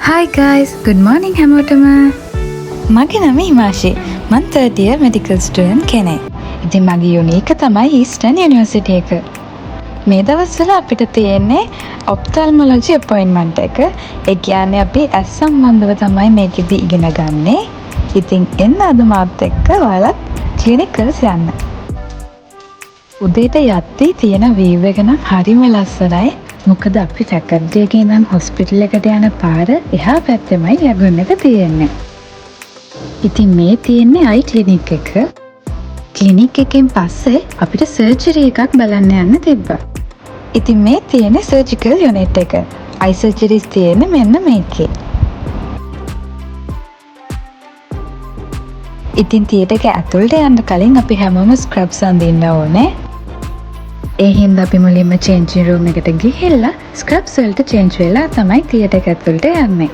Hi guys, good morning හැමෝටම. මගේ නම හිමාෂි. මම 3rd year medical student කෙනෙක්. ඉතින් මගේ යුනික තමයි Eastern University එක. මේ දවස්වල අපිට තියෙන්නේ ophthalmology appointment එක. ඒ කියන්නේ අපි ඇස් සම්බන්ධව තමයි මේකෙදි ඉගෙන ගන්නේ. ඉතින් එන්න අද මාත් එක්ක ඔයාලත් clinicals යන්න. උදේට යද්දී තියෙන view එක නම් හරිම ලස්සනයි. මොකද අපි ෆැකල්ටි එකේ ඉඳන් හොස්පිටල් එකට යන පාර එහා පැත්තෙමයි ලැබුණ එක තියෙන්නේ. ඉතින් මේ තියෙන්නේ අයි ක්ලිනික් එක. ක්ලිනික් එකෙන් පස්සේ අපිට සර්ජරි එකක් බලන්න යන්න තිබ්බා. ඉතින් මේ තියෙන්නේ සර්ජිකල් යුනිට් එක. අයි සර්ජරිස් තියෙන්නේ මෙන්න මේකේ. ඉතින් තියටර් එක ඇතුළට යන්න කලින් අපි හැමෝම ස්ක්‍රබ්ස් අඳින්න ඕනේ. ඒ හින්දා අපි මුලින්ම චේන්ජින් රූම් එකට ගිහිල්ලා ස්ක්‍රබ්ස් වලට චේන්ජ් වෙලා තමයි තියටර් එක ඇතුළට යන්නේ.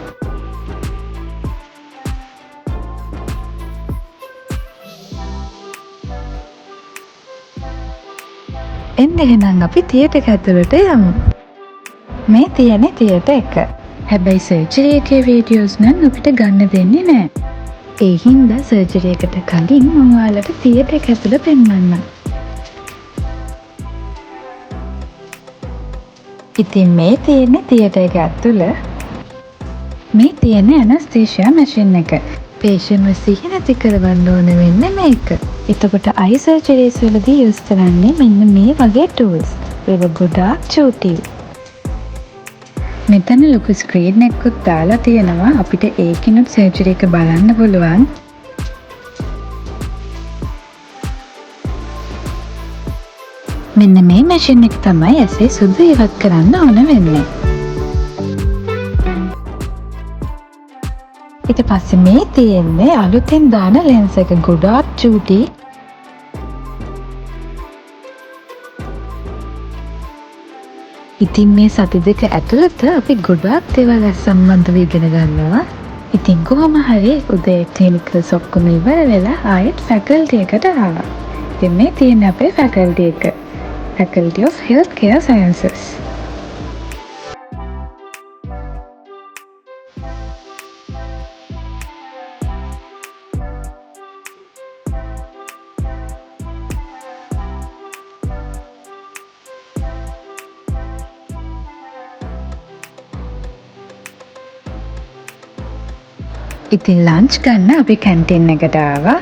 එන්න එහෙනම් අපි තියටර් එක ඇතුළට යමු. මේ තියෙන්නේ තියටර් එක. හැබැයි සර්ජරි එකේ වීඩියෝස් නම් අපිට ගන්න දෙන්නේ නැහැ. ඒ හින්දා සර්ජරි එකට කලින් මම ඔයාලට තියටර් එක ඇතුළ පෙන්වන්නම්. ඉතින් මේ තියෙන්නේ තියටර් එක ඇතුළ. මේ තියෙන්නේ ඇනස්තීෂියා මැෂින් එක. පේෂන්ට්ව සිහි නැති කරවන්න ඕන වෙන්නේ මේක. එතකොට අයි සර්ජරිස් වලදී යූස් කරන්නේ මෙන්න මේ වගේ ටූල්ස්. ඒක ගොඩාක් චූටි. මෙතන ලොකු ස්ක්‍රීන් එකකුත් දාලා තියෙනවා. අපිට ඒකිනුත් සර්ජරි එක බලන්න පුළුවන්. මෙන්න මේ මැෂින් එක තමයි ඇසේ සුදු ඉවත් කරන්න ඕන වෙන්නේ. ඊට පස්සේ මේ තියෙන්නේ අලුතෙන් දාන ලෙන්ස් එක. ගොඩාක් චූටි. ඉතින් මේ සති දෙක ඇතුළත අපි ගොඩාක් දේවල් සම්බන්ධව ඉගෙන ගන්නවා. ඉතින් කොහොම හරි උදේ ක්ලිනිකල්ස් ඔක්කොම ඉවර වෙලා ආයෙත් ෆැකල්ටි එකට ආවා. ඉතින් මේ තියෙන්නේ අපේ ෆැකල්ටි එක. Faculty of Healthcare Sciences. ඉතින් ලන්ච් ගන්න අපි කැන්ටින් එකට ආවා.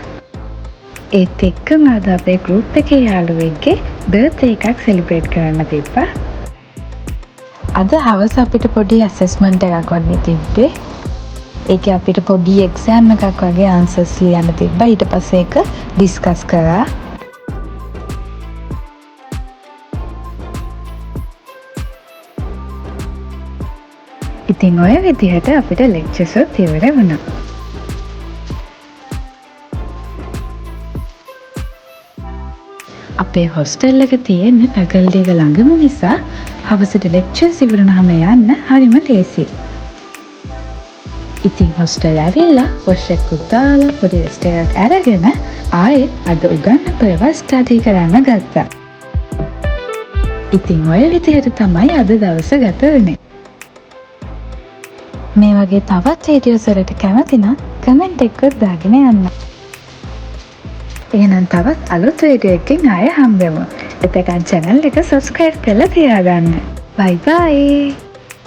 ඒත් එක්කම අද අපේ ගෲප් එකේ යාළුවෙක්ගේ බර්ත්ඩේ එකක් සෙලිබ්‍රේට් කරන්න තිබ්බා. අද හවස අපිට පොඩි ඇසෙස්මන්ට් එකක් වගේ තිබ්බේ. ඒකේ අපිට පොඩි එක්සෑම් එකක් වගේ ආන්සර්ස් ලියන්න තිබ්බා. ඊට පස්සේ ඒක ඩිස්කස් කරා. ඉතින් ඔය විදිහට අපිට ලෙක්චර්ස් ඉවර වුණා. අපේ හොස්ටල් එක තියෙන්නේ ෆැකල්ටි එක ළඟම නිසා හවසට ලෙක්චර්ස් ඉවරනහම යන්න හරිම ලේසියි. ඉතින් හොස්ටල් ඇවිල්ලා වොෂ් එකකුත් දාලා පොඩි රෙස්ට් එකක් අරගෙන ආයෙත් අද උගන්නපු ඒවා ස්ටඩි කරන්න ගත්තා. ඉතින් ඔය විදිහට තමයි අද දවස ගත වුනේ. මේ වගේ තවත් වීඩියෝස් වලට කැමති නම් කමෙන්ට් එකක් දාගෙන යන්න. එහෙනම් තවත් අලුත් වීඩියෝ එකකින් ආයෙ හම්බෙමු. එතකන් channel එක subscribe කරලා තියාගන්න. Bye bye.